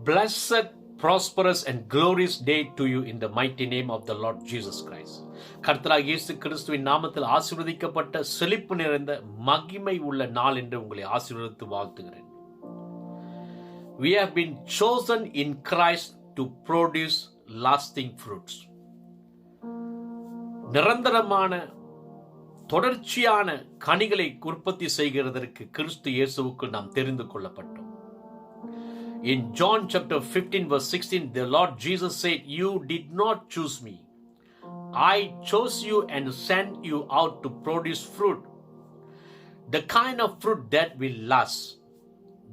blessed, prosperous and glorious day to you in the mighty name of the Lord Jesus Christ. கர்த்தராகிய இயேசு கிறிஸ்துவின் நாமத்தில் ஆசீர்வதிக்கப்பட்ட செழிப்பு நிறைந்த மகிமை உள்ள நாள் என்று உங்களை ஆசீர்வதித்து வாழ்த்துகிறேன். We have been chosen in Christ to produce lasting fruits. நிரந்தரமான தொடர்ச்சியான கனிகளை உற்பத்தி செய்கிறதற்கு கிறிஸ்து இயேசுவுக்குள் நாம் தெரிந்து கொள்ளப்பட்டோம். In John chapter 15 verse 16, the Lord Jesus said, "You did not choose me. I chose you and sent you out to produce fruit, the kind of fruit that will last.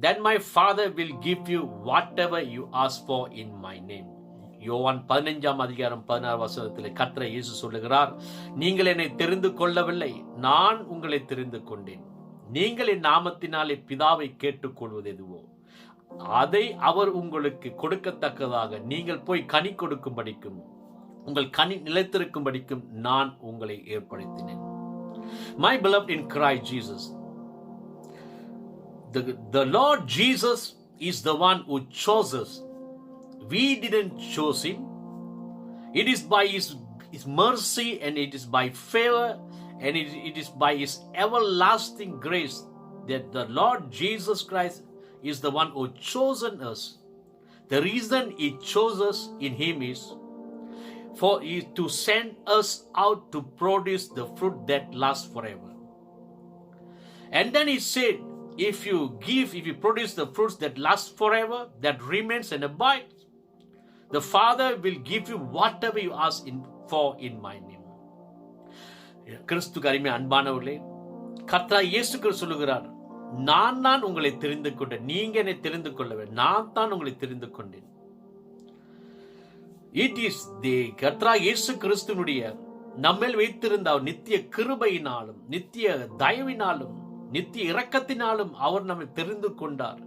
Then my Father will give you whatever you ask for in my name." யோவான் 15:16 கர்த்தர் இயேசு சொல்லுகிறார், நீங்கள் என்னை தெரிந்து கொள்ளவில்லை, நான் உங்களை தெரிந்து கொண்டேன். நீங்கள் என் நாமத்தினாலே பிதாவை கேட்டுக்கொள்வது எதுவோ அதை அவர் உங்களுக்கு கொடுக்கத்தக்கதாக நீங்கள் போய் கனி கொடுக்கும்படிக்கும் உங்கள் கனி நிலைத்திருக்கும்படிக்கும் நான் உங்களை ஏற்படுத்தினேன். My beloved in Christ Jesus, the Lord Jesus is the one who chose us. We didn't choose him. It is by his mercy and it is by favor and it is by his everlasting grace that the Lord Jesus Christ is the one who chosen us. The reason he chose us in him is to send us out to produce the fruit that lasts forever. And then he said, if you produce the fruits that last forever, that remains and abides, the Father will give you whatever you ask for in my name. கிறிஸ்துவுக்கு அருமையான அன்பானவர்களே, கர்த்தராகிய இயேசு கிறிஸ்து சொல்லுகிறார், நான் உங்களை தெரிந்து கொண்டேன், நீங்க என்னை தெரிந்து கொள்ளவே, நான் தான் உங்களை தெரிந்து கொண்டேன். It is the கர்த்தராகிய இயேசு கிறிஸ்துவினுடைய நம்மேல் வைத்திருந்த அவர் நித்திய கிருபையினாலும் நித்திய தயவினாலும் நித்திய இரக்கத்தினாலும் அவர் நம்மை தெரிந்து கொண்டார்.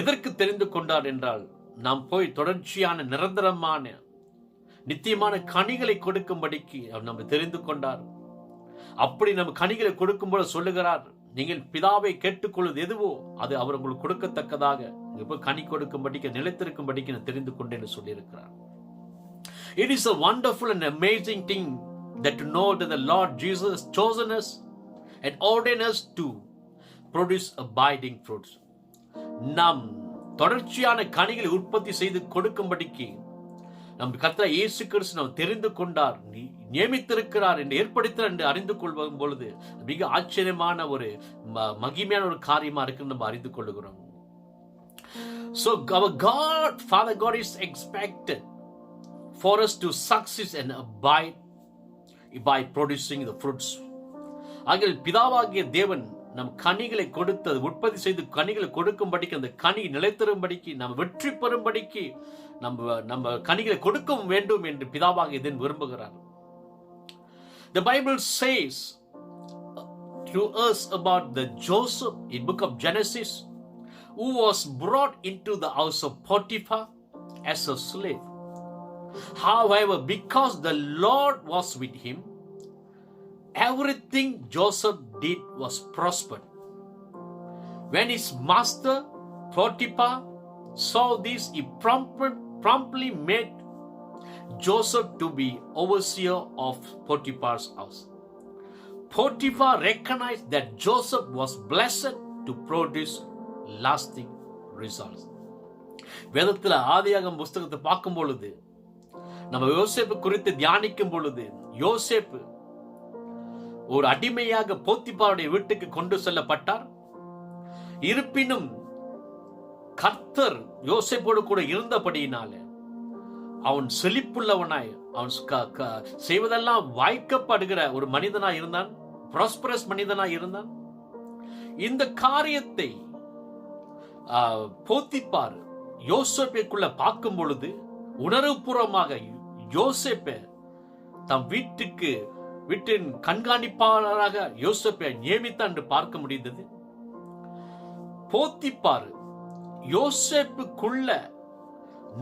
எதற்கு தெரிந்து கொண்டார் என்றால், நாம் போய் தொடர்ச்சியான நிரந்தரமான நித்தியமான கனிகளை கொடுக்கும்படிக்கு அவர் நம்மை தெரிந்து கொண்டார். அப்படி நம்ம கனிகளை கொடுக்கும்போது சொல்லுகிறார், நீங்கள் பிதாவை கேட்டுக்கொள்வது எதுவோ அது அவர் உங்களுக்கு கொடுக்கத்தக்கதாக கனி கொடுக்கும்படிக்கு நிலைத்திருக்கும்படிக்கு நான் தெரிந்து கொண்டேன்னு சொல்லியிருக்கிறார். It is a wonderful and amazing thing that to know that the Lord Jesus has chosen us and ordained us to produce abiding fruits. நாம் தொடர்ச்சியான கனிகளை உற்பத்தி செய்து கொடுக்கும்படிக்கு நம் கர்த்தர் இயேசு கிறிஸ்து நாம் தெரிந்து கொண்டார், நியமித்திருக்கிறார் என்று ஏற்படுத்தினார் என்று அறிந்து கொள்ளும் பொழுது மிக ஆச்சரியமான ஒரு மகிமையான ஒரு காரியமா இருக்கு நம்ம அறிந்து கொள்ளுகிறோம். So our God, Father God is expected for us to succeed and abide by producing the fruits. ஆகிய பிதாவாகிய தேவன் நம் கனிகளை கொடுத்து உற்பத்தி செய்து கனிகளை கொடுக்கும்படிக்கு அந்த கனி நிலைத்திரும்படிக்கு நம்ம வெற்றி பெறும்படிக்கு நம்ம கனிகளை கொடுக்க வேண்டும் என்று பிதாவாகிய தேவன் விரும்புகிறார். The Bible says to us about the Joseph in book of Genesis, who was brought into the house of Potiphar as a slave. However, because the Lord was with him, everything Joseph did was prospered. When his master Potiphar saw this, he promptly made Joseph to be overseer of Potiphar's house. Potiphar recognized that Joseph was blessed to produce lasting results. வேதத்தில் ஆதியாகமம் புஸ்தகத்தை பார்க்கும் பொழுது, நம்ம யோசேப்பு குறித்து தியானிக்கும் பொழுது, யோசேப்பு ஒரு அடிமையாக போத்திபாருடைய வீட்டுக்கு கொண்டு செல்லப்பட்டார். இருப்பினும் கர்த்தர் யோசேப்போடு கூட இருந்தபடியினால அவன் செழிப்புள்ளவனாய், அவன் செய்வதெல்லாம் வாய்க்கப்படுகிற ஒரு மனிதனாய் இருந்தான், ப்ராஸ்பரஸ் மனிதனாய் இருந்தான். இந்த காரியத்தை போத்திபார் யோசேப்புக்குள்ள பார்க்கும் பொழுது உணர்வுபூர்வமாக யோசேப்பை தம் வீட்டின் கண்காணிப்பாளராக யோசேப்பை நியமித்தான் என்று பார்க்க முடிந்தது. போத்திபார் யோசேப்புக்குள்ள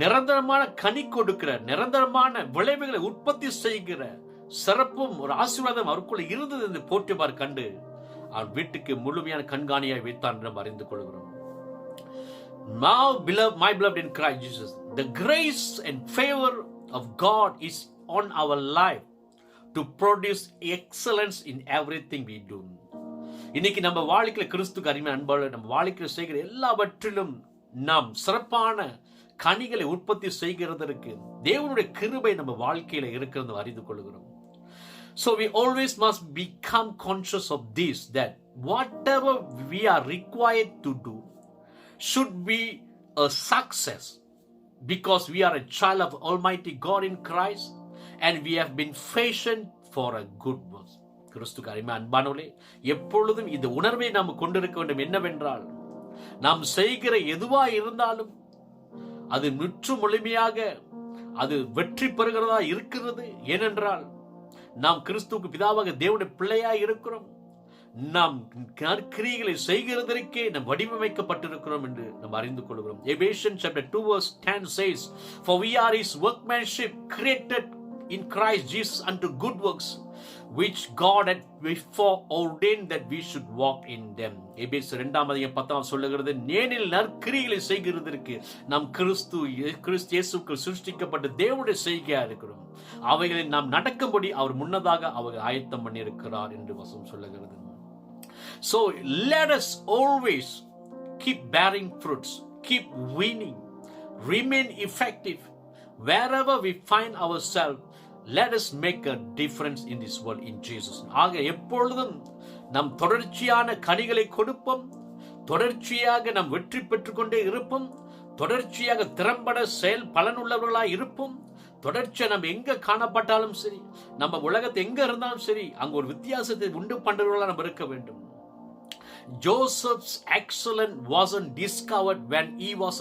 நிரந்தரமான கனி கொடுக்கிற, நிரந்தரமான விளைவுகளை உற்பத்தி செய்கிற சிறப்பும் ஒரு ஆசீர்வாதம் அவருக்குள்ள இருந்தது என்று போத்திபார் கண்டு அவன் வீட்டுக்கு முழுமையான கண்காணியாய் வைத்தான் என்று அறிந்து கொள்கிறோம். Now, my beloved in Christ Jesus, the grace and favor of God is on our life to produce excellence in everything we do. இன்னைக்கு நம்ம வாழ்க்கையில கிறிஸ்துக்கு அருமையான அன்பாளர் நம்ம வாழ்க்கையில செய்கிற எல்லாவற்றிலும் நாம் சிறப்பான கனிகளை உற்பத்தி செய்கிறதற்கு தேவனுடைய கிருபை நம்ம வாழ்க்கையில இருக்கிறது அறிந்து கொள்கிறோம். So we always must become conscious of this, that whatever we are required to do should be a success, because we are a child of Almighty God in Christ and we have been fashioned for a good work. கிறிஸ்துக்கு அருமையான அன்பானவர்களே, எப்பொழுதும் இந்த உணர்வை நாம் கொண்டிருக்க வேண்டும். என்னவென்றால், நாம் செய்கிற எதுவா இருந்தாலும் அது முழுமையாக அது வெற்றி பெறுகிறதா இருக்கிறது. ஏனென்றால் நாம் கிறிஸ்துவுக்கு பிதாவாக தேவனுடைய பிள்ளையாய் இருக்கிறோம். நாம் கிரியைகளை செய்கிறதற்கே நாம் வடிவமைக்கப்பட்டிருக்கிறோம் என்று நாம் அறிந்து கொள்கிறோம். Ephesians chapter 2 verse 10 says, "For we are his workmanship, created in Christ Jesus unto good works, which God had before ordained that we should walk in them." எபேசியர் 2:10 சொல்லுகிறது, நேரில் நற்கிரியைகளை செய்கிறதற்கு நாம் கிறிஸ்து இயேசுக்குள் சிருஷ்டிக்கப்பட்ட தேவனுடைய செய்கையா இருக்கிறோம். அவைகளை நாம் நடக்கும்படி அவர் முன்னதாக அவர் ஆயத்தம் பண்ணியிருக்கிறார் என்று வசனம் சொல்லுகிறது. So let us always keep bearing fruits, keep winning, remain effective wherever we find ourselves. Let us make a difference in this world in Jesus. ஆக எப்பொழுதும் நாம் தொடர்ச்சியான கனிகளை கொடுப்போம், தொடர்ச்சியாக நாம் வெற்றி பெற்றுக்கொண்டே இருப்போம், தொடர்ச்சியாக திறம்பட செயல் பலனுள்ளவர்களாக இருப்போம். தொடர்ச்சியா நம்ம எங்க காணப்பட்டாலும் சரி, நம்ம உலகத்தை எங்க இருந்தாலும் சரி, அங்க ஒரு வித்தியாசத்தை உண்டு பண்றவர்களாக நம்ம இருக்க வேண்டும். Joseph's excellence wasn't discovered when he was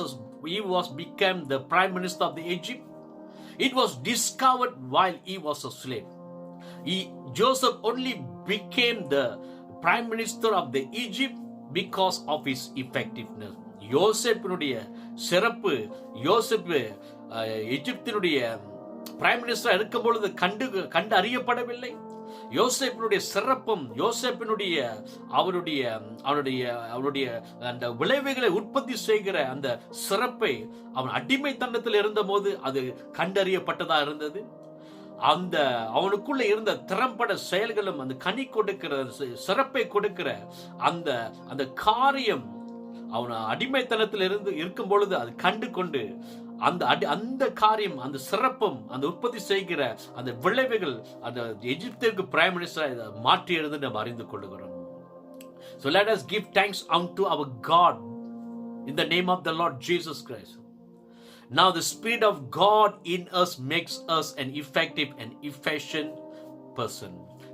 became the prime minister of the Egypt. It was discovered while he was a slave. Joseph only became the prime minister of the Egypt because of his effectiveness. யோசேப்பினுடைய சிறப்பு, யோசேப்பு எகிப்தினுடைய prime minister இருக்கும் பொழுது கண்டு அறியப்படவில்லை. யோசேப்பினுடைய சிறப்பும், யோசேப்பினுடைய அவருடைய அந்த விளைவுகளை உற்பத்தி செய்கிற அந்த சிறப்பை அவன் அடிமைத்தனத்தில் இருந்த போது அது கண்டறியப்பட்டதா இருந்தது. அந்த அவனுக்குள்ள இருந்த திறம்பட செயல்களும் அந்த கனி கொடுக்கிற சிறப்பை கொடுக்கிற அந்த காரியம் அவன் அடிமைத்தனத்தில் இருக்கும் பொழுது அது கண்டு கொண்டு அந்த காரியம், அந்த சிறப்பும், அந்த உற்பத்தி செய்கிற அந்த விளைவுகள் அந்த எகிப்திற்கு பிரைம் மினிஸ்டர் மாற்றி இருந்து நாம் அறிந்து கொள்கிறோம். So let us give thanks unto our God in the name of the Lord Jesus Christ. Now the Spirit of God in us makes us an effective and efficient person.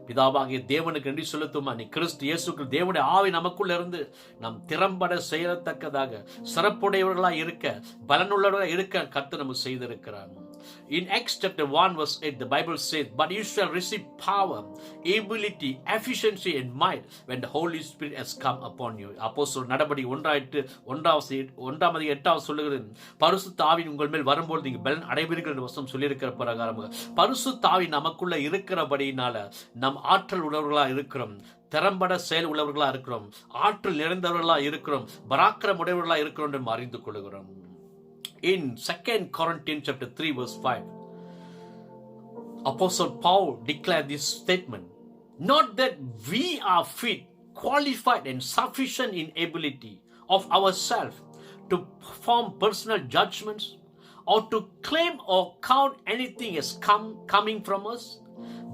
பிதாவாகிய தேவனுக்கு நன்றி செலுத்துமா. நீ கிறிஸ்து இயேசுக்குள் தேவனுடைய ஆவி நமக்குள்ள இருந்து நாம் திறம்பட செயலத்தக்கதாக சிறப்புடையவர்களாக இருக்க, பலனுள்ளவர்களாக இருக்க கர்த்தர் நமக்கு செய்திருக்கிறார். In Acts chapter 1 verse 8 the Bible says, "But you shall receive power, ability, efficiency and might when the Holy Spirit has come upon you." அப்போஸ்தலர் நடபடிகள் 1:8 சொல்லுகிறது, பரிசுத்த ஆவி உங்கள் மேல் வரும்போது நீங்கள் பலன் அடைவீர்கள் என்று வசனம் சொல்லியிருக்கிற பிரகாரமாக பரிசுத்த ஆவி நமக்குள்ள இருக்கிறபடியினால நாம் ஆற்றல் உள்ளவர்களாக இருக்கிறோம், திறம்பட செயல் உள்ளவர்களாக இருக்கிறோம், ஆற்றல் நிறைந்தவர்களாக இருக்கிறோம், பராக்கிரம் உடையவர்களாக இருக்கிறோம் என்று அறிந்து கொள்கிறோம். In 2 Corinthians chapter 3 verse 5, Apostle Paul declared this statement, "Not that we are fit, qualified and sufficient in ability of ourselves to form personal judgments or to claim or count anything as coming from us,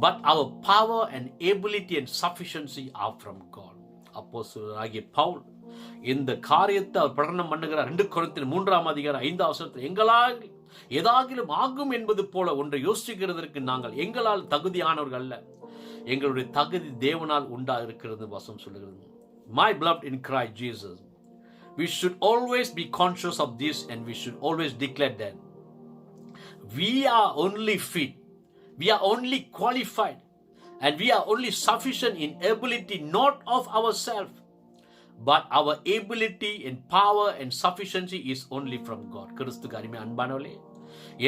but our power and ability and sufficiency are from God." அப்போஸ்தலர் ஆகிய பவுல் இந்த காரியத்தை அவர் பிரகடனம் பண்ணுகிறார். 2 கொரிந்தியர் 3:5 எங்களால் ஏதாகிலும் ஆகும் என்பது போல ஒன்றை யோசிக்கிறதற்கு நாங்கள் எங்களால் தகுதியானவர்கள் அல்ல, எங்களுடைய தகுதி தேவனால் உண்டா இருக்கிறது வசனம் சொல்லுகிறது. My beloved in Christ Jesus, we should always be conscious of this and we should always declare that we are only fit, we are only qualified and we are only sufficient in ability, not of ourselves, but our ability and power and sufficiency is only from God. கிறிஸ்துக்கு அருமையான அன்பானவர்களே,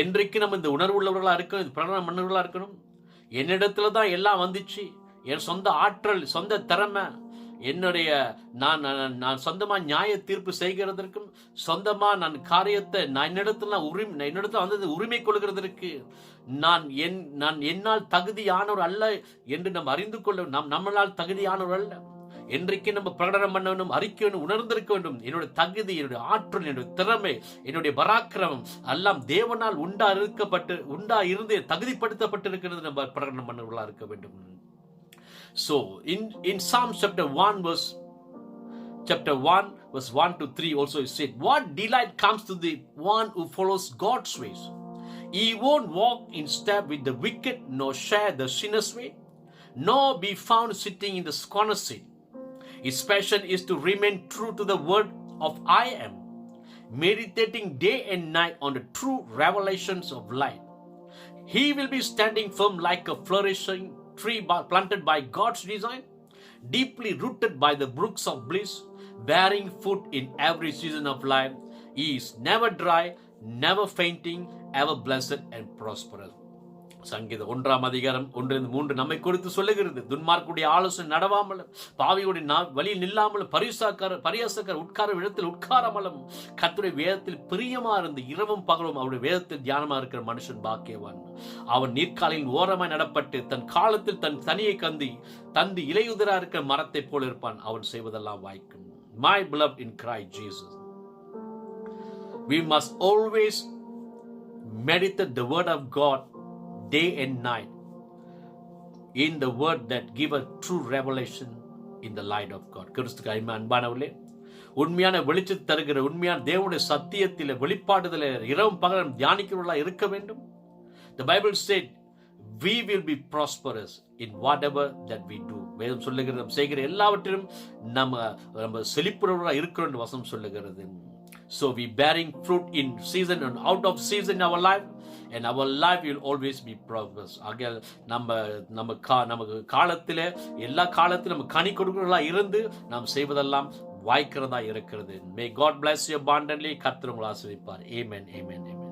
என்றைக்கு நம்ம இந்த உணர்வு உள்ளவர்களா இருக்கணும், இது பிரகடனம் பண்ணவர்களா இருக்கணும். என்னிடத்துல தான் எல்லாம் வந்துச்சு, என் சொந்த ஆற்றல், சொந்த திறமை, என்னுடைய நான் சொந்தமா நியாய தீர்ப்பு செய்கிறதற்கும், சொந்தமா நான் காரியத்தை என்னிடத்துல வந்தது உரிமை கொள்கிறதற்கு நான் என்னால் தகுதியானவர் அல்ல என்று நம்ம அறிந்து கொள்ள, நம்மளால் தகுதியானவர் அல்ல என்றைக்கு நம்ம பிரகடனம் பண்ண வேண்டும், அறிக்கை வேண்டும், உணர்ந்திருக்க வேண்டும். என்னுடைய தகுதி, என்னுடைய ஆற்றல், என்னுடைய திறமை, என்னுடைய பராக்கிரமம் எல்லாம் தேவனால் உண்டா இருந்து தகுதிப்படுத்தப்பட்டிருக்கிறது நம்ம பிரகடனம் பண்ணவர்களா இருக்க வேண்டும். So in Psalms chapter 1 verse 1 to 3 also it said, what delight comes to the one who follows God's ways. He won't walk in step with the wicked, nor share the sinner's way, nor be found sitting in the scorner's seat. His passion is to remain true to the word of I am, meditating day and night on the true revelations of light. He will be standing firm like a flourishing tree planted by God's design, deeply rooted by the brooks of bliss, bearing fruit in every season of life. He is never dry, never fainting, ever blessed and prosperous. சங்கீதம் 1 அதிகாரம் 1-3 நம்மை குறித்து சொல்லுகிறது. துன்மார்க்குடைய ஆலோசனை நடவாமலும், பாவியுடைய வழியில் நில்லாமலும், பரியாசக்கார உட்கார இடத்தில் உட்காராமலும், கர்த்தருடைய வேதத்தில் பிரியமா இருந்து இரவும் பகலும் அவருடைய வேதத்தில் தியானமா இருக்கிற மனுஷன் பாக்கியவான். அவன் நீர்க்காலின் ஓரமாய் நடப்பட்டு தன் காலத்தில் தன் தனியை தந்து இலையுதிரா இருக்கிற மரத்தை போல இருப்பான். அவன் செய்வதெல்லாம் வாய்க்கும். My beloved in Christ Jesus, we must always meditate the word of God day and night in the word that give a true revelation in the light of God. கிறிஸ்துக்கு அன்பானவர்களே, உண்மையான வெளிச்சத்தை தருகிற உண்மையான தேவனுடைய சத்தியத்திலே வெளிப்பாடுதலே இரவும் பகலும் தியானிக்கிறவர்களாக இருக்க வேண்டும். The Bible said we will be prosperous in whatever that we do. வேதம் சொல்லுகிறது, நாம் செய்கிற எல்லாவற்றிலும் நம்ம செழிப்புறவர்களாக இருக்கிறோம் என்று வசனம் சொல்லுகிறது. So we bearing fruit in season and out of season in our life, and our life will always be prosperous. ஆகையால் நமக்கு காலத்திலே எல்லா காலத்திலும் நம்ம கனி கொடுக்கிறவர்களா இருந்து நாம் செய்வதெல்லாம் வாய்க்கிறதா இருக்கிறது. May God bless you abundantly. கர்த்தர் உங்களை ஆசீர்வதிப்பார். Amen, amen, amen.